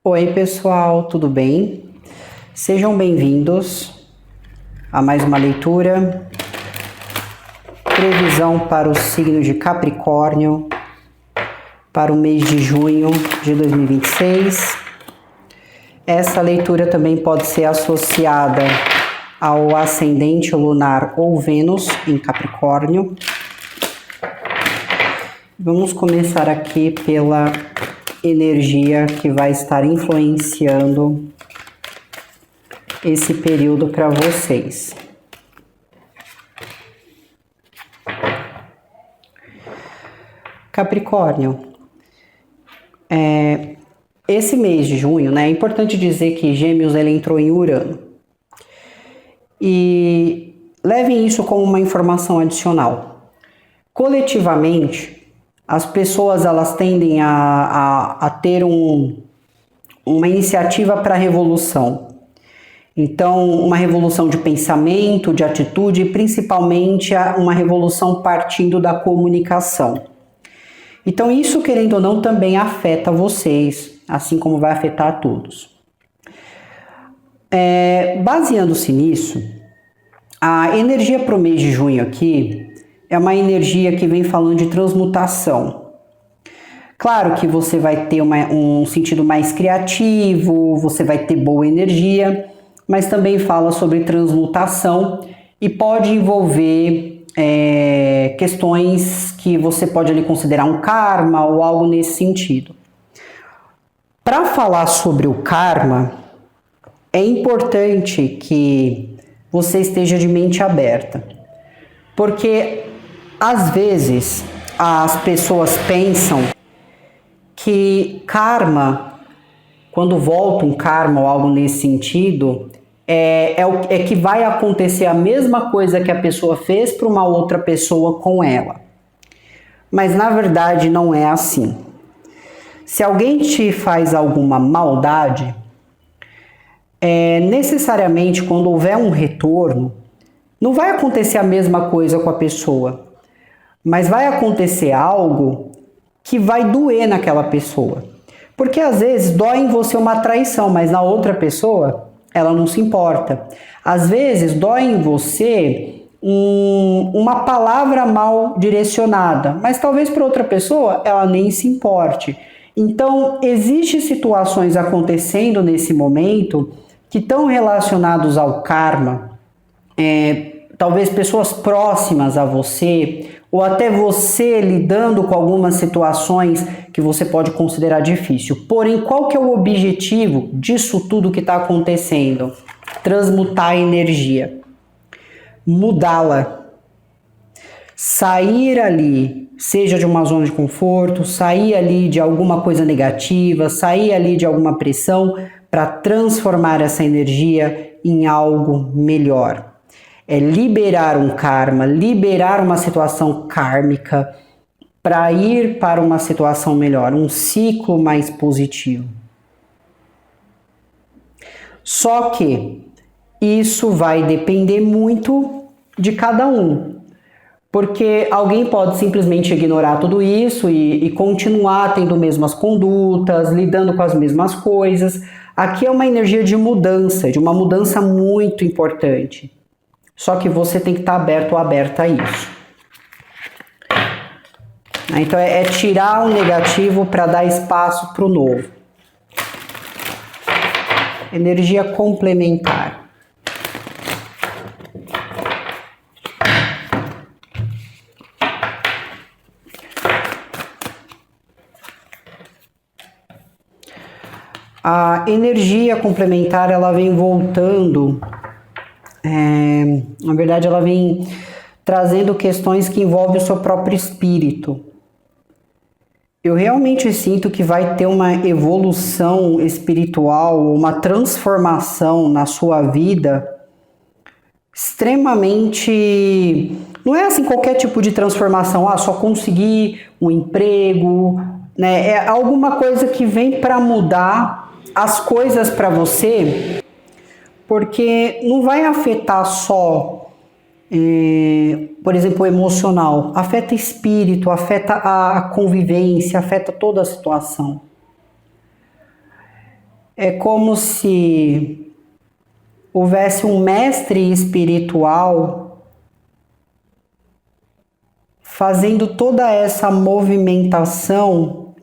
Oi, pessoal, tudo bem? Sejam bem-vindos a mais uma leitura. Previsão para o signo de Capricórnio para o mês de junho de 2026. Essa leitura também pode ser associada ao ascendente lunar ou Vênus em Capricórnio. Vamos começar aqui pela energia que vai estar influenciando esse período para vocês. Capricórnio, esse mês de junho, né, é importante dizer que Gêmeos ele entrou em Urano. E levem isso como uma informação adicional. Coletivamente, as pessoas elas tendem a ter uma iniciativa para a revolução. Então, uma revolução de pensamento, de atitude e principalmente uma revolução partindo da comunicação. Então, isso, querendo ou não, também afeta vocês, assim como vai afetar a todos. Baseando-se nisso, a energia para o mês de junho aqui é uma energia que vem falando de transmutação. Claro que você vai ter um sentido mais criativo, você vai ter boa energia, mas também fala sobre transmutação e pode envolver questões que você pode ali considerar um karma ou algo nesse sentido. Para falar sobre o karma, é importante que você esteja de mente aberta, porque às vezes as pessoas pensam que karma, quando volta um karma ou algo nesse sentido, é que vai acontecer a mesma coisa que a pessoa fez para uma outra pessoa com ela. Mas na verdade não é assim. Se alguém te faz alguma maldade, necessariamente quando houver um retorno, não vai acontecer a mesma coisa com a pessoa, mas vai acontecer algo que vai doer naquela pessoa. Porque às vezes dói em você uma traição, mas na outra pessoa ela não se importa. Às vezes dói em você uma palavra mal direcionada, mas talvez para outra pessoa ela nem se importe. Então, existem situações acontecendo nesse momento que estão relacionados ao karma, talvez pessoas próximas a você, ou até você lidando com algumas situações que você pode considerar difícil. Porém, qual que é o objetivo disso tudo que está acontecendo? Transmutar a energia, mudá-la, sair ali, seja de uma zona de conforto, sair ali de alguma coisa negativa, sair ali de alguma pressão, para transformar essa energia em algo melhor. É liberar um karma, liberar uma situação kármica para ir para uma situação melhor, um ciclo mais positivo. Só que isso vai depender muito de cada um, porque alguém pode simplesmente ignorar tudo isso e continuar tendo mesmas condutas, lidando com as mesmas coisas. Aqui é uma energia de mudança, de uma mudança muito importante. Só que você tem que estar aberto ou aberta a isso. Então é tirar o negativo para dar espaço para o novo. Energia complementar. A energia complementar ela vem voltando. Na verdade, ela vem trazendo questões que envolvem o seu próprio espírito. Eu realmente sinto que vai ter uma evolução espiritual, uma transformação na sua vida extremamente... Não é assim qualquer tipo de transformação, só conseguir um emprego, né? É alguma coisa que vem para mudar as coisas para você, porque não vai afetar só, por exemplo, o emocional, afeta espírito, afeta a convivência, afeta toda a situação. É como se houvesse um mestre espiritual fazendo toda essa movimentação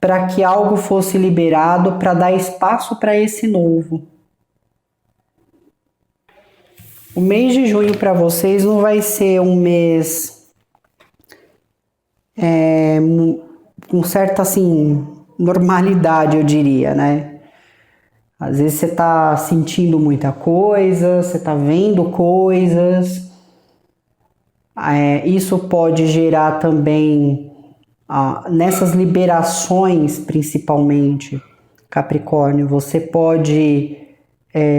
para que algo fosse liberado, para dar espaço para esse novo. O mês de junho para vocês não vai ser um mês com certa assim normalidade, eu diria, né? Às vezes você está sentindo muita coisa, você está vendo coisas. Isso pode gerar também, nessas liberações principalmente, Capricórnio, você pode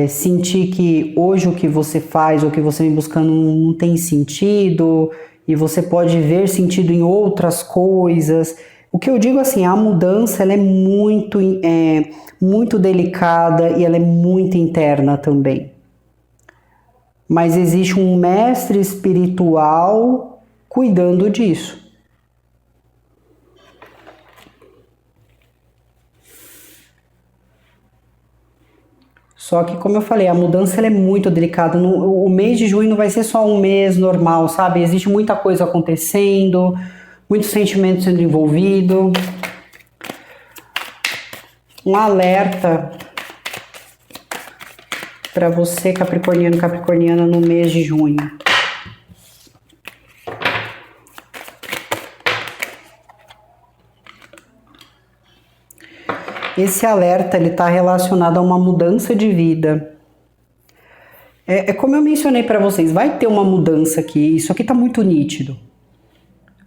sentir que hoje o que você faz, o que você vem buscando não tem sentido, e você pode ver sentido em outras coisas. O que eu digo assim, a mudança ela é muito delicada e ela é muito interna também. Mas existe um mestre espiritual cuidando disso. Só que, como eu falei, a mudança ela é muito delicada. O mês de junho não vai ser só um mês normal, sabe? Existe muita coisa acontecendo, muitos sentimentos sendo envolvidos. Um alerta para você, capricorniano, capricorniana, no mês de junho. Esse alerta ele está relacionado a uma mudança de vida. Como eu mencionei para vocês, vai ter uma mudança aqui. Isso aqui está muito nítido.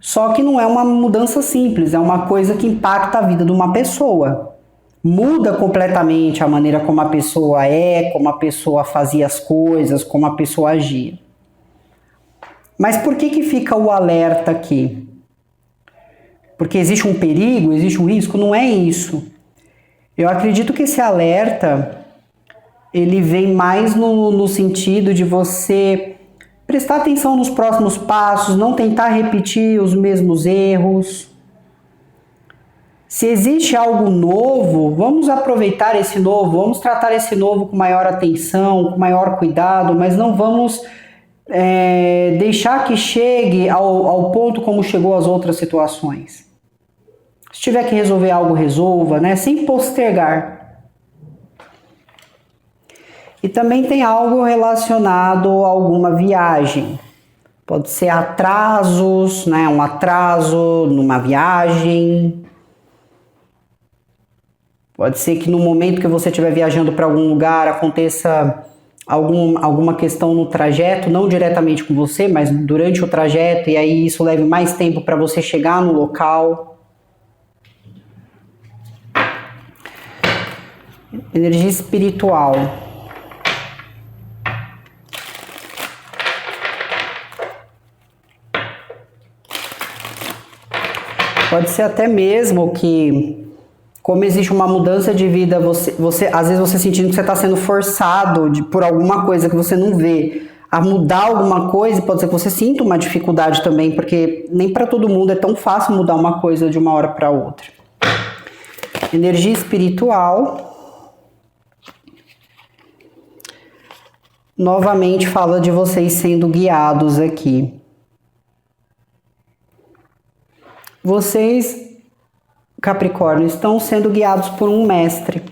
Só que não é uma mudança simples, é uma coisa que impacta a vida de uma pessoa. Muda completamente a maneira como a pessoa como a pessoa fazia as coisas, como a pessoa agia. Mas por que fica o alerta aqui? Porque existe um perigo, existe um risco? Não é isso. Eu acredito que esse alerta, ele vem mais no sentido de você prestar atenção nos próximos passos, não tentar repetir os mesmos erros. Se existe algo novo, vamos aproveitar esse novo, vamos tratar esse novo com maior atenção, com maior cuidado, mas não vamos deixar que chegue ao ponto como chegou as outras situações. Se tiver que resolver algo, resolva, né? Sem postergar. E também tem algo relacionado a alguma viagem. Pode ser atrasos, né? Um atraso numa viagem. Pode ser que no momento que você estiver viajando para algum lugar aconteça alguma questão no trajeto, não diretamente com você, mas durante o trajeto, e aí isso leve mais tempo para você chegar no local. Energia espiritual. Pode ser até mesmo que, como existe uma mudança de vida, você às vezes você sentindo que você está sendo forçado por alguma coisa que você não vê a mudar alguma coisa, pode ser que você sinta uma dificuldade também, porque nem para todo mundo é tão fácil mudar uma coisa de uma hora para outra. Energia espiritual. Novamente fala de vocês sendo guiados aqui. Vocês, Capricórnio, estão sendo guiados por um mestre.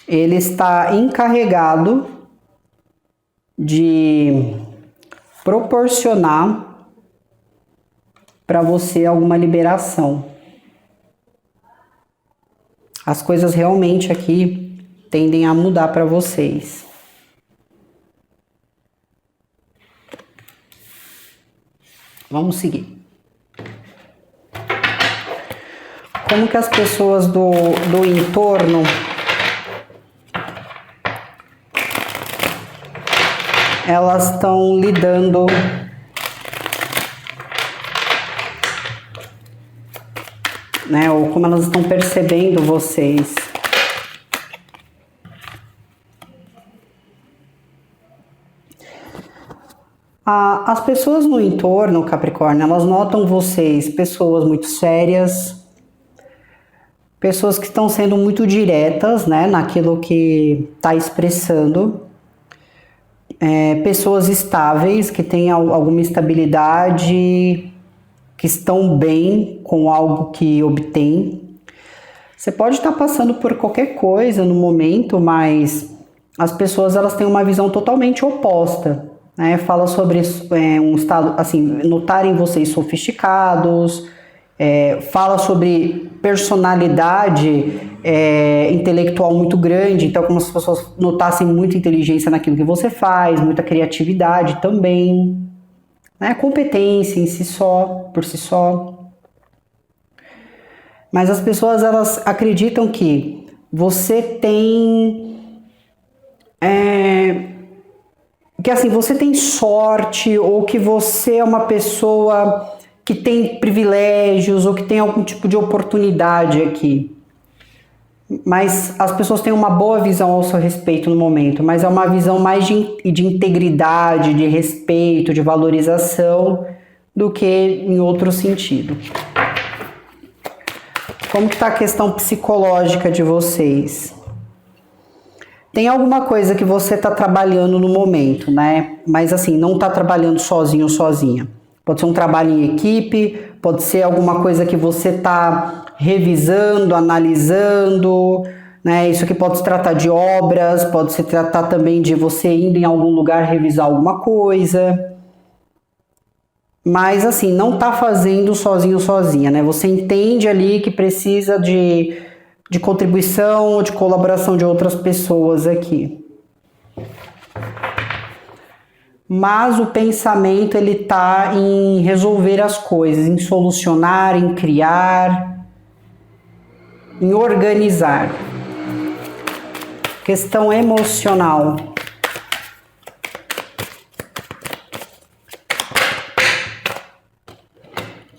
Ele está encarregado de proporcionar para você alguma liberação. As coisas realmente aqui tendem a mudar para vocês. Vamos seguir. Como que as pessoas do entorno elas estão lidando né, ou como elas estão percebendo vocês. As pessoas no entorno, Capricórnio, elas notam vocês pessoas muito sérias, Pessoas que estão sendo muito diretas, né, naquilo que está expressando. Pessoas estáveis, que têm alguma estabilidade, que estão bem com algo que obtém. Você pode estar passando por qualquer coisa no momento, mas as pessoas elas têm uma visão totalmente oposta, né? Fala sobre um estado, assim, notarem vocês sofisticados, fala sobre personalidade intelectual muito grande, então como se as pessoas notassem muita inteligência naquilo que você faz, muita criatividade também, né? Competência em si só, por si só. Mas as pessoas elas acreditam que você tem que assim, você tem sorte, ou que você é uma pessoa que tem privilégios, ou que tem algum tipo de oportunidade aqui. Mas as pessoas têm uma boa visão ao seu respeito no momento, mas é uma visão mais de integridade, de respeito, de valorização, do que em outro sentido. Como que está a questão psicológica de vocês? Tem alguma coisa que você está trabalhando no momento, né? Mas assim, não está trabalhando sozinho ou sozinha. Pode ser um trabalho em equipe, pode ser alguma coisa que você está revisando, analisando, né? Isso aqui pode se tratar de obras, pode se tratar também de você indo em algum lugar revisar alguma coisa. Mas assim, não está fazendo sozinho ou sozinha, né? Você entende ali que precisa de contribuição, de colaboração de outras pessoas aqui. Mas o pensamento ele tá em resolver as coisas, em solucionar, em criar, em organizar. Questão emocional.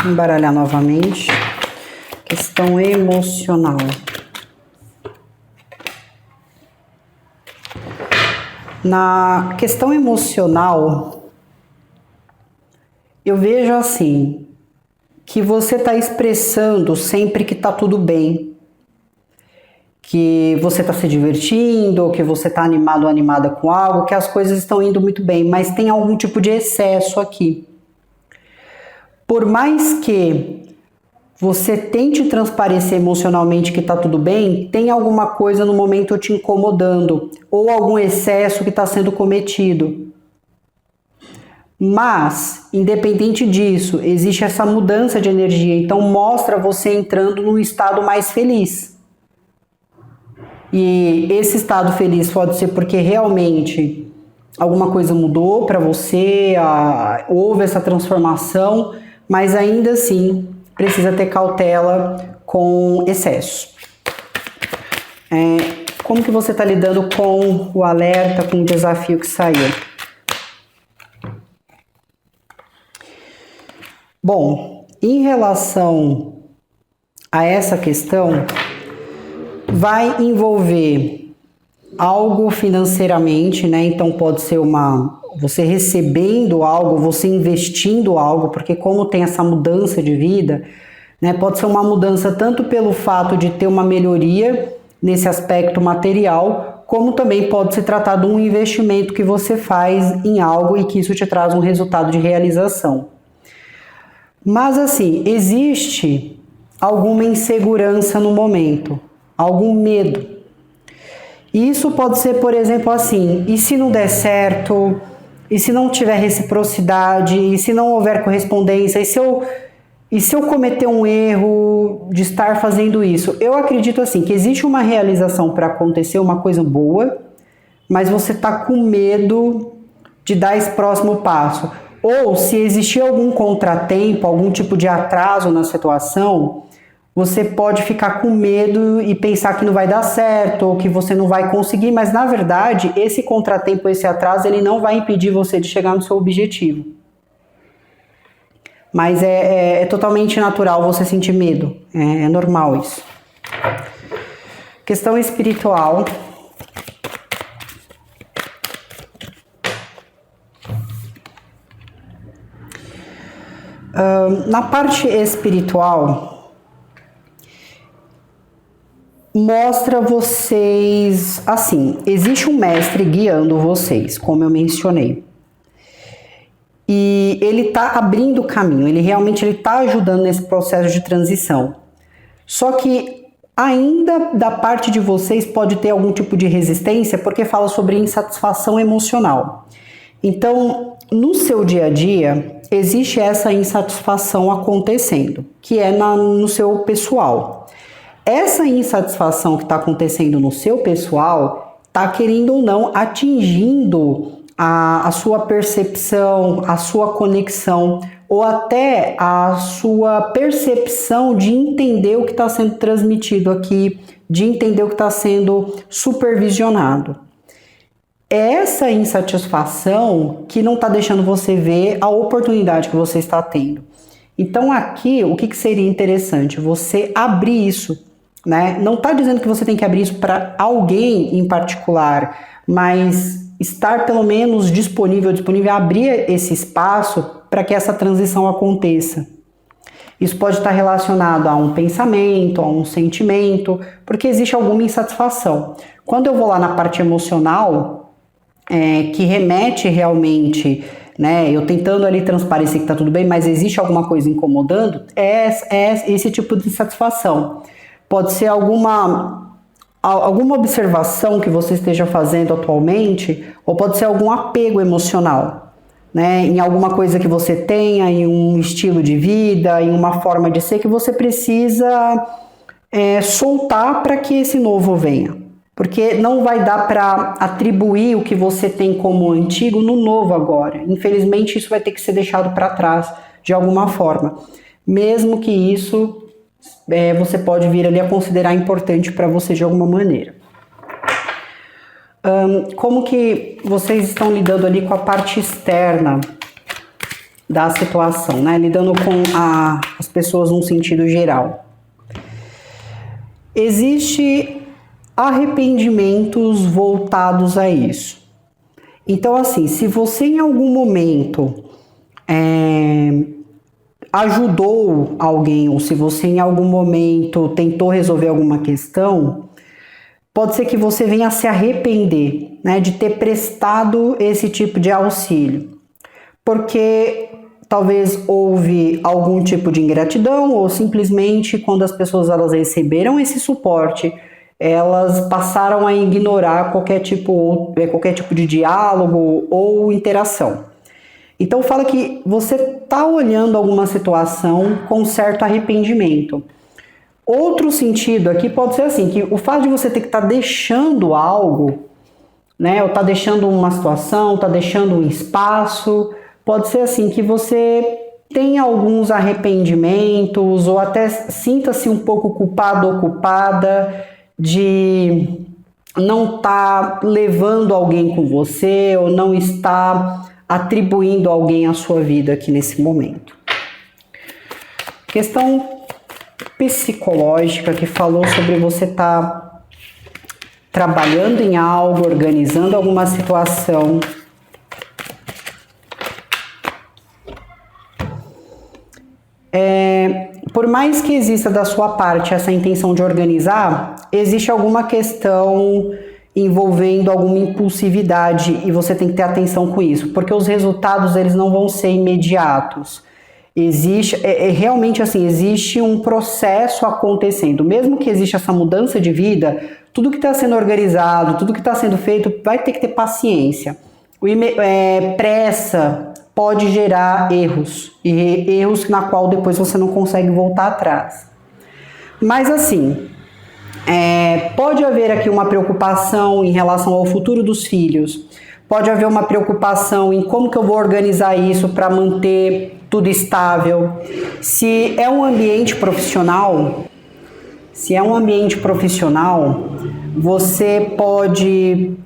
Embaralhar novamente. Questão emocional. Na questão emocional, eu vejo assim, que você está expressando sempre que está tudo bem, que você está se divertindo, que você está animado ou animada com algo, que as coisas estão indo muito bem, mas tem algum tipo de excesso aqui. Por mais que você tente transparecer emocionalmente que está tudo bem, tem alguma coisa no momento te incomodando, ou algum excesso que está sendo cometido. Mas, independente disso, existe essa mudança de energia, então mostra você entrando num estado mais feliz. E esse estado feliz pode ser porque realmente alguma coisa mudou para você, houve essa transformação, mas ainda assim precisa ter cautela com excesso. Como que você está lidando com o alerta, com o desafio que saiu? Bom, em relação a essa questão, vai envolver algo financeiramente, né? Então pode ser você recebendo algo, você investindo algo, porque como tem essa mudança de vida, né? Pode ser uma mudança tanto pelo fato de ter uma melhoria nesse aspecto material, como também pode se tratar de um investimento que você faz em algo e que isso te traz um resultado de realização. Mas assim, existe alguma insegurança no momento, algum medo. E isso pode ser, por exemplo, assim, e se não der certo, e se não tiver reciprocidade, e se não houver correspondência, e se eu cometer um erro de estar fazendo isso? Eu acredito assim, que existe uma realização para acontecer, uma coisa boa, mas você está com medo de dar esse próximo passo. Ou se existir algum contratempo, algum tipo de atraso na situação, você pode ficar com medo e pensar que não vai dar certo, ou que você não vai conseguir, mas na verdade, esse contratempo, esse atraso, ele não vai impedir você de chegar no seu objetivo. Mas é totalmente natural você sentir medo, é normal isso. Questão espiritual. Na parte espiritual, mostra vocês, assim, existe um mestre guiando vocês, como eu mencionei. E ele está abrindo o caminho, ele realmente está ajudando nesse processo de transição. Só que ainda da parte de vocês pode ter algum tipo de resistência, porque fala sobre insatisfação emocional. Então, no seu dia a dia, existe essa insatisfação acontecendo, que é no seu pessoal. Essa insatisfação que está acontecendo no seu pessoal está, querendo ou não, atingindo a sua percepção, a sua conexão, ou até a sua percepção de entender o que está sendo transmitido aqui, de entender o que está sendo supervisionado. É essa insatisfação que não está deixando você ver a oportunidade que você está tendo. Então aqui, o que seria interessante? Você abrir isso, né? Não está dizendo que você tem que abrir isso para alguém em particular, mas estar pelo menos disponível a abrir esse espaço para que essa transição aconteça. Isso pode estar relacionado a um pensamento, a um sentimento, porque existe alguma insatisfação. Quando eu vou lá na parte emocional, que remete realmente, né, eu tentando ali transparecer que está tudo bem, mas existe alguma coisa incomodando, é esse tipo de insatisfação. Pode ser alguma observação que você esteja fazendo atualmente, ou pode ser algum apego emocional, né, em alguma coisa que você tenha, em um estilo de vida, em uma forma de ser que você precisa soltar para que esse novo venha. Porque não vai dar para atribuir o que você tem como antigo no novo agora. Infelizmente, isso vai ter que ser deixado para trás de alguma forma. Mesmo que isso você pode vir ali a considerar importante para você de alguma maneira. Como que vocês estão lidando ali com a parte externa da situação, né? Lidando com as pessoas num sentido geral. Existe arrependimentos voltados a isso. Então, assim, se você em algum momento ajudou alguém, ou se você em algum momento tentou resolver alguma questão, pode ser que você venha a se arrepender, né, de ter prestado esse tipo de auxílio. Porque talvez houve algum tipo de ingratidão, ou simplesmente quando as pessoas elas receberam esse suporte, elas passaram a ignorar qualquer tipo de diálogo ou interação. Então fala que você está olhando alguma situação com certo arrependimento. Outro sentido aqui pode ser assim, que o fato de você ter que estar deixando algo, né, ou estar deixando uma situação, estar deixando um espaço, pode ser assim que você tem alguns arrependimentos ou até sinta-se um pouco culpado ou culpada de não estar levando alguém com você ou não estar atribuindo alguém à sua vida aqui nesse momento. Questão psicológica que falou sobre você estar trabalhando em algo, organizando alguma situação. Por mais que exista da sua parte essa intenção de organizar, existe alguma questão envolvendo alguma impulsividade e você tem que ter atenção com isso, porque os resultados eles não vão ser imediatos. Existe, realmente assim, existe um processo acontecendo. Mesmo que exista essa mudança de vida, tudo que está sendo organizado, tudo que está sendo feito, vai ter que ter paciência. Pressa pode gerar erros, e erros na qual depois você não consegue voltar atrás. Mas assim, pode haver aqui uma preocupação em relação ao futuro dos filhos, pode haver uma preocupação em como que eu vou organizar isso para manter tudo estável. Se é um ambiente profissional, você pode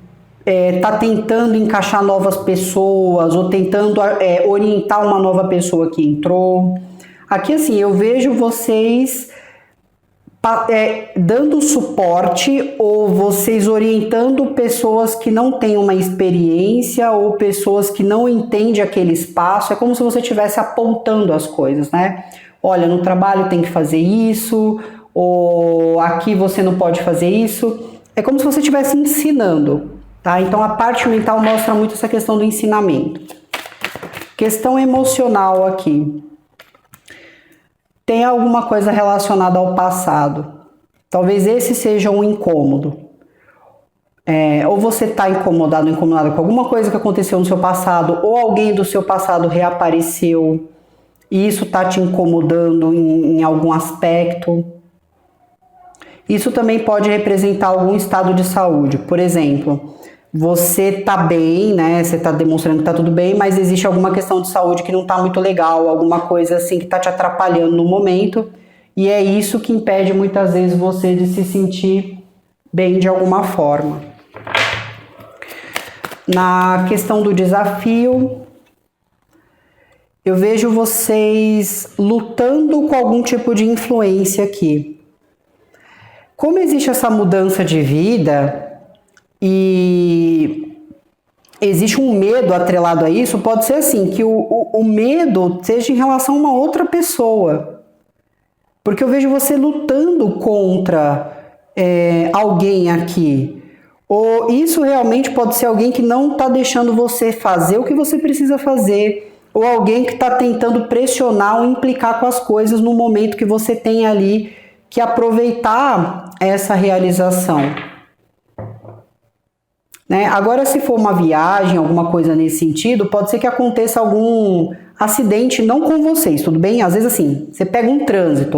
tá tentando encaixar novas pessoas ou tentando orientar uma nova pessoa que entrou. Aqui assim, eu vejo vocês dando suporte ou vocês orientando pessoas que não têm uma experiência ou pessoas que não entendem aquele espaço. É como se você estivesse apontando as coisas, né? Olha, no trabalho tem que fazer isso, ou aqui você não pode fazer isso. É como se você estivesse ensinando, tá? Então a parte mental mostra muito essa questão do ensinamento. Questão emocional aqui. Tem alguma coisa relacionada ao passado. Talvez esse seja um incômodo. Ou você está incomodado com alguma coisa que aconteceu no seu passado, ou alguém do seu passado reapareceu e isso está te incomodando em algum aspecto. Isso também pode representar algum estado de saúde. Por exemplo, você está bem, né? Você está demonstrando que está tudo bem, mas existe alguma questão de saúde que não está muito legal, alguma coisa assim que está te atrapalhando no momento, e é isso que impede muitas vezes você de se sentir bem de alguma forma. Na questão do desafio, eu vejo vocês lutando com algum tipo de influência aqui. Como existe essa mudança de vida e existe um medo atrelado a isso, pode ser assim, que o medo seja em relação a uma outra pessoa. Porque eu vejo você lutando contra alguém aqui. Ou isso realmente pode ser alguém que não está deixando você fazer o que você precisa fazer. Ou alguém que está tentando pressionar ou implicar com as coisas no momento que você tem ali que aproveitar essa realização. Né? Agora, se for uma viagem, alguma coisa nesse sentido, pode ser que aconteça algum acidente, não com vocês, tudo bem? Às vezes assim, você pega um trânsito,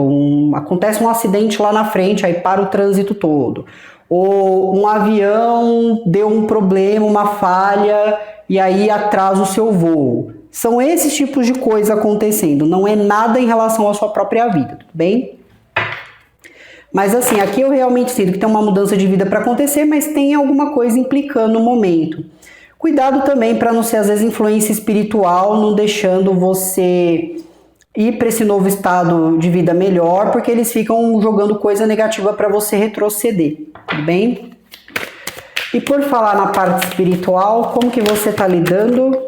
acontece um acidente lá na frente, aí para o trânsito todo. Ou um avião deu um problema, uma falha, e aí atrasa o seu voo. São esses tipos de coisa acontecendo, não é nada em relação à sua própria vida, tudo bem? Mas assim, aqui eu realmente sinto que tem uma mudança de vida para acontecer, mas tem alguma coisa implicando no momento. Cuidado também para não ser, às vezes, influência espiritual, não deixando você ir para esse novo estado de vida melhor, porque eles ficam jogando coisa negativa para você retroceder, tudo bem? E por falar na parte espiritual, como que você está lidando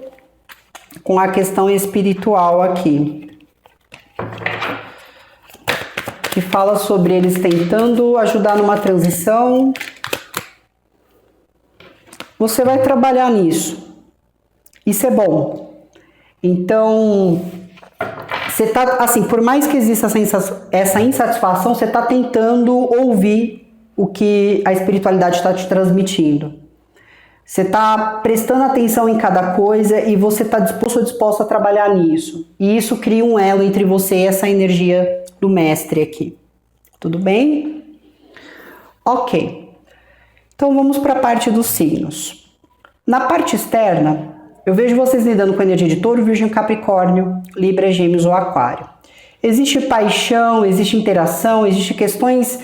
com a questão espiritual aqui? Que fala sobre eles tentando ajudar numa transição. Você vai trabalhar nisso. Isso é bom. Então, você tá, assim, por mais que exista essa insatisfação, você está tentando ouvir o que a espiritualidade está te transmitindo. Você está prestando atenção em cada coisa e você está disposto ou disposta a trabalhar nisso. E isso cria um elo entre você e essa energia do mestre aqui. Tudo bem? Ok. Então vamos para a parte dos signos. Na parte externa, eu vejo vocês lidando com a energia de Touro, Virgem, Capricórnio, Libra, Gêmeos ou Aquário. Existe paixão, existe interação, existe questões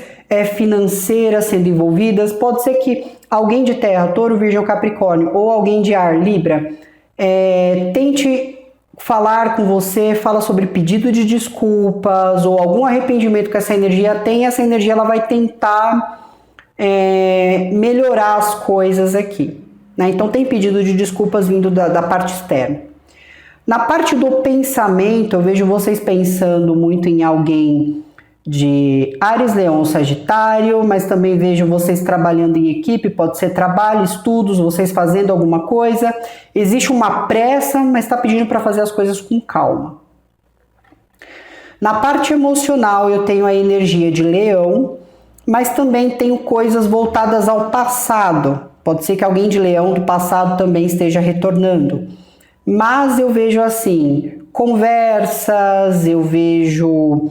financeiras sendo envolvidas. Pode ser que alguém de terra, Touro, Virgem ou Capricórnio, ou alguém de ar, Libra, tente falar com você, fala sobre pedido de desculpas ou algum arrependimento que essa energia tem. Essa energia ela vai tentar melhorar as coisas aqui, né? Então tem pedido de desculpas vindo da parte externa. Na parte do pensamento, eu vejo vocês pensando muito em alguém de Áries, Leão, Sagitário, mas também vejo vocês trabalhando em equipe, pode ser trabalho, estudos, vocês fazendo alguma coisa. Existe uma pressa, mas está pedindo para fazer as coisas com calma. Na parte emocional, eu tenho a energia de Leão, mas também tenho coisas voltadas ao passado. Pode ser que alguém de Leão do passado também esteja retornando. Mas eu vejo assim, conversas, eu vejo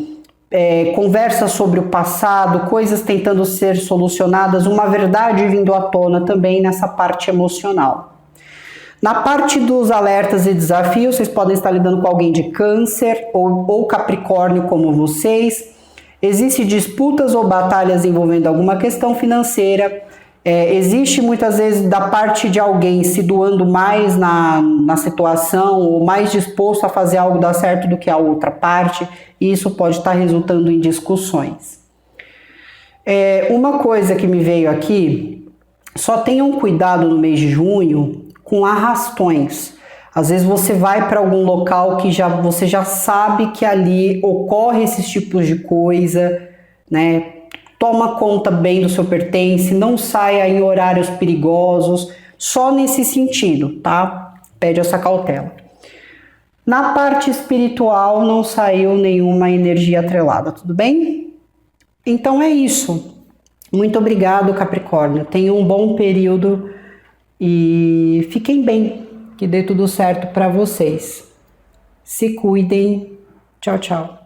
conversas sobre o passado, coisas tentando ser solucionadas, uma verdade vindo à tona também nessa parte emocional. Na parte dos alertas e desafios, vocês podem estar lidando com alguém de Câncer ou Capricórnio como vocês. Existem disputas ou batalhas envolvendo alguma questão financeira. Existe muitas vezes da parte de alguém se doando mais na situação ou mais disposto a fazer algo dar certo do que a outra parte, e isso pode estar resultando em discussões. Uma coisa que me veio aqui, só tenham cuidado no mês de junho com arrastões. Às vezes você vai para algum local que você já sabe que ali ocorre esses tipos de coisa, né? Toma conta bem do seu pertence, não saia em horários perigosos, só nesse sentido, tá? Pede essa cautela. Na parte espiritual não saiu nenhuma energia atrelada, tudo bem? Então é isso. Muito obrigado, Capricórnio. Tenham um bom período e fiquem bem, que dê tudo certo para vocês. Se cuidem. Tchau, tchau.